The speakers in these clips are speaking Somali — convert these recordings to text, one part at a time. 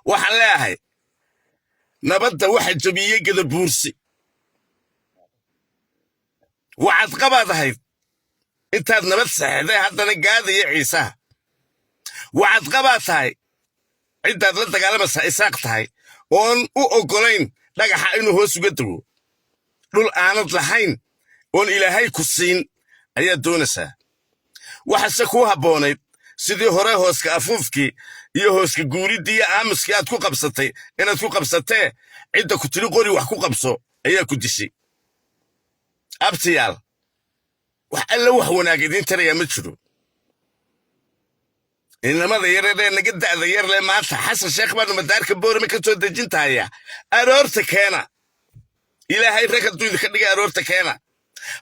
وحلاهي نبض واحد جبيه كده بورسي وعد قبض هاي انت نبض صحيح هذا نقاضي يا عيسى وعد قبض هاي انت ضلت قالمس اساقت هاي اون او اوغولين دغخا انو هوس غدو دول aanad lahayn oon ilaahay ku siin ayaa doonaysaa waxaase ku habboonayd sidii hore hooska afuufkii iyo hooska guuridii iyo aamuskii aad ku qabsatay inaad ku qabsatee cidda ku tiri qori wax ku qabso ayaa ku dishay abtiyaal wax alla wax wanaag idin taraya ma jiro inamada yareedee naga da'da yar le maanta xasan sheekh baan madaarka boorama ka soo dejintaya aroorta keena ilaahay rag hadduu idinka dhigay aroorta keena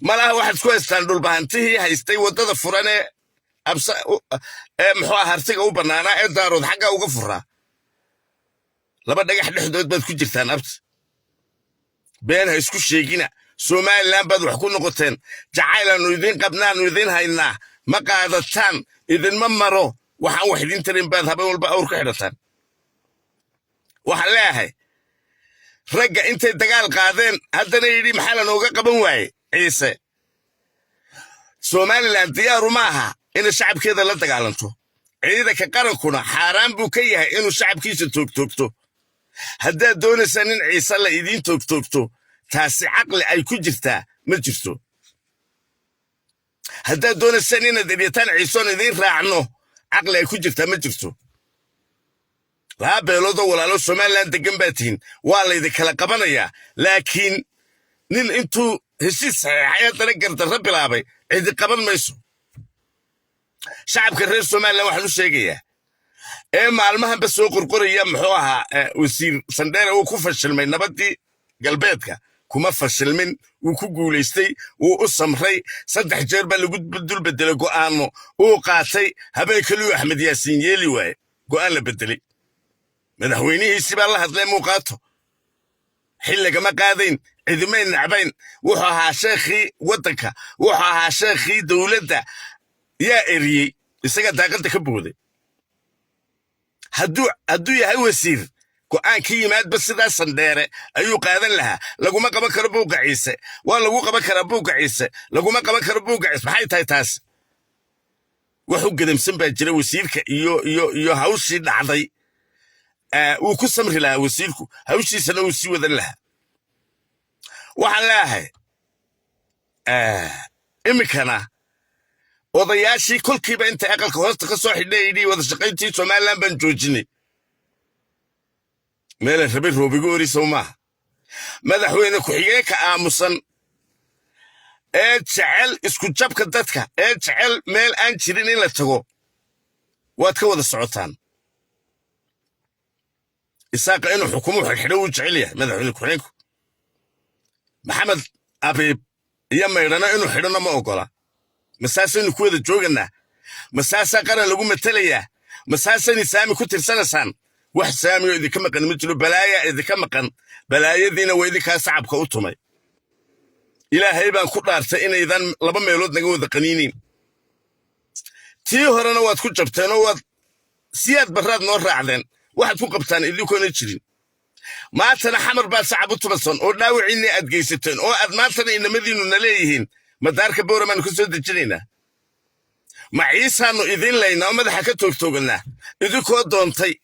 malaha waxaad ku haystaan dhulbahantihii haystay waddada furan ee muxuu hartiga u bannaanaa ee daarood xagga uga furaa laba dhagax dhexdood baad ku jirtaan abti been ha isku sheegina somaliland baad wax ku noqoteen jacaylaannu idiin qabnaannu idiin haynaa ma qaadataan idinma maro waxaan wax idin tarin baad habeen walba awr ka xidhataan waxaan leeyahay ragga intay dagaal qaadeen haddana yidhi maxaa lanooga qaban waaye ciise somaliland diyaaru ma aha inay shacabkeeda la dagaalanto ciidanka qarankuna xaaraan buu ka yahay inuu shacabkiisa toogtoogto haddaad doonaysaan in ciise la idiin toogtoogto taasi caqli ay ku jirtaa ma jirto haddaad doonaysaan inaad eryataan ciisoon idiin raacno caqli ay ku jirtaa ma jirto laba beeloodoo walaalo somaliland degan baa tihiin waa laydin kala qabanayaa laakiin nin intuu heshiis saxeexay haddana gardarro bilaabay cidi qaban mayso shacabka reer somaliland waxaan u sheegayaa ee maalmahanba soo qorqoraya muxuu ahaa wasiir sandheere uu ku fashilmay nabaddii galbeedka kuma fashilmin wuu ku guulaystay wuu u samray 3 jeer baa lagu dul bedelay go'aano uu qaatay habeen kaliyu axmed yaasiin yeeli waaye go'aan la bedelay madaxweynihiisii baa la hadlay muuqaato xilligama qaadayn cidimay nacbayn wuxuu ahaa sheekhii waddanka wuxuu ahaa sheekhii dowladda yaa eriyey isaga daaqadda ka booday hadduu yahay wasiir go'aan ka yimaadba sidaa sandheere ayuu qaadan lahaa laguma qaban karo buugga ciise waa lagu qaban karaa buugga ciise laguma qaban karo buugga ciise maxay tahay taas wax u gadamsan baa jira wasiirka iyo hawshii dhacday wuu ku samri lahaa wasiirku hawshiisana wuu sii wadan lahaa waxaan leeyahay iminkana odayaashii kolkiiba intay aqalka hoosta ka soo xidhay yidhi wada shaqayntii somaliland baan joojinay meelan rabay roobiga orisow maaha madaxweyne ku-xigeenka aamusan ee jecel isku jabka dadka ee jecel meel aan jirin in la tago waad ka wada socotaan isaaqa inuu xukumo xidhxidho wuu jecel yahay madaxweyne ku-xigeenku maxamed abiib iyo maydhana inuu xidhona ma oggola masaasaynu ku wada joogannaa masaasaa qaran lagu matelayaa masaasayni saami ku tirsanaysaan wax saamiyo idinka maqan ma jiro balaayaa idinka maqan balaayadiina waa idinkaa sacabka u tumay ilaahay baan ku dhaartay inaydan laba meelood naga wada qaniiniin tii horena waad ku jabteen oo waad siyaad barraad noo raacdeen waxaad ku qabtaan idinkoona jirin maantana xamar baad sacab u tumasan oo dhaawiciinni aad geysateen oo aad maantana inamadiinnu na leeyihiin madaarka booramaannu ka soo dejinaynaa ma ciisaannu idiin laynaa oo madaxa ka toogtoogannaa idinkoo doontay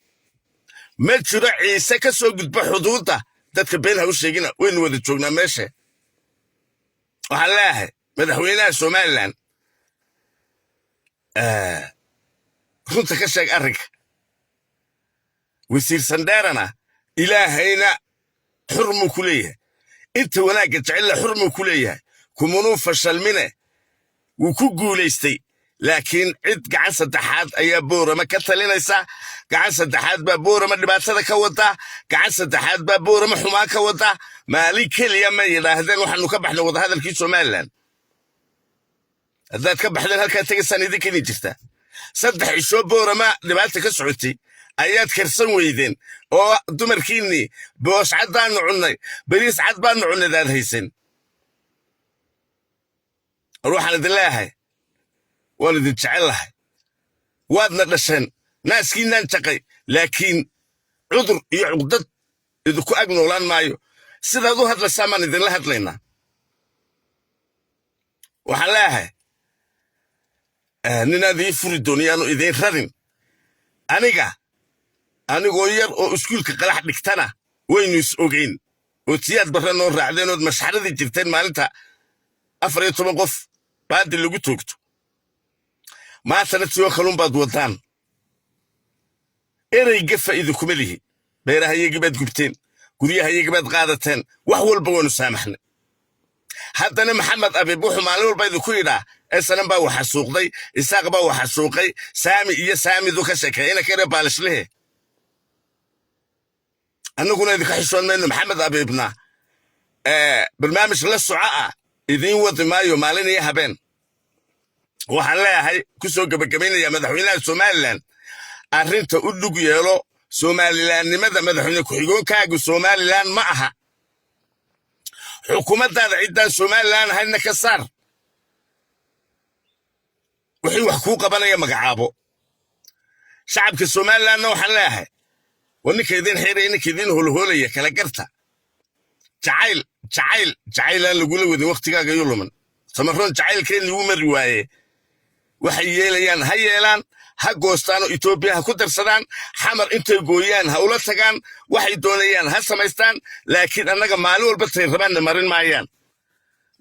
ma jiro ciise ka soo gudba xuduudda dadka been ha u sheegina waynu wada joognaa meesha waxaan leeyahay madaxweynaha somaliland runta ka sheeg arrinka wasiir sandheerana ilaahayna xurmuu ku leeyahay inta wanaagga jecella xurmuu ku leeyahay kumanuu fashalmine wuu ku guulaystay laakiin cid gacan saddexaad ayaa boorama ka talinaysa gacan saddexaad baa boorama dhibaatada ka wada gacan saddexaad baa boorama xumaan ka wada maalin keliya ma yidhaahdeen waxaanu ka baxnay wadahadalkii somaliland haddaad ka baxdeen halkaa tegaysaan idinkani jirta 3 cisho boorama dhibaata ka socotay ayaad karsan weydeen oo dumarkiinnii boos cad baannu cunnay bariis cad baannu cunnadaad haysan waxaan idin leeyahay waan idin jecel lahay waadna dhasheen naaskiinaan jaqay laakiin cudur iyo cugdad idinku ag noolaan maayo sidaad u hadlaysaa maan idinla hadlaynaa waxaan leeyahay ninaad ii furi dooniyaanu idiin rarin anigoo yar oo iskuulka qalax dhigtana waynu is ogeyn oo tiyaad barra noo raacdeen ood masxaradii jirteen maalinta 14 qof baadi lagu toogto maantana tiyoo kalun baad wadaan ereyga faa'iidukuma lihi beerahayagii baad gubteen guryahayagii baad qaadateen wax walba waanu saamaxnay haddana maxamed abiib wuxuu maalin walba idinku yidhaa esanan baa waxa suuqday isaaq baa waxa suuqay saami iyo saamidu ka sheekay ina kare baalishlehe annaguna idinka xishoon mayno maxamed abiibna barnaamij la soco idiin wadi maayo maalin iyo habeen waxaan leeyahay ku soo gabagabaynaya madaxweynaha somalilan arrinta u dhug yeelo somalilaannimada madaxweyne ku-xigoonkaagu somalilan ma aha xukuumaddaada ciddaan somalilan ahaydna ka saar wixii wax kuu qabanaya magacaabo shacabka somalilanna waxaan leeyahay waa ninka idiin xeeraya ninka idiin holhoolaya kala garta jacaylaan lagula wadin wakhtigaaga iyo luman samaroon jacaylkeen lagu mari waaye waxay yeelayaan ha yeelaan ha goostaanoo etoobiya ha ku darsadaan xamar intay gooyaan ha ula tagaan waxay doonayaan ha samaystaan laakiin annaga maalin walba tay rabaanna marin maayaan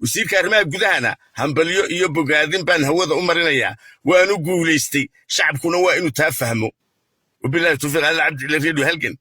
wasiirka arrimaha gudahana hambalyo iyo bogaadin baan hawada u marinayaa waanu guulaystay shacabkuna waa inuu taa fahmo wabilaahi tawfiiq alla cabdi ila reediyo halgan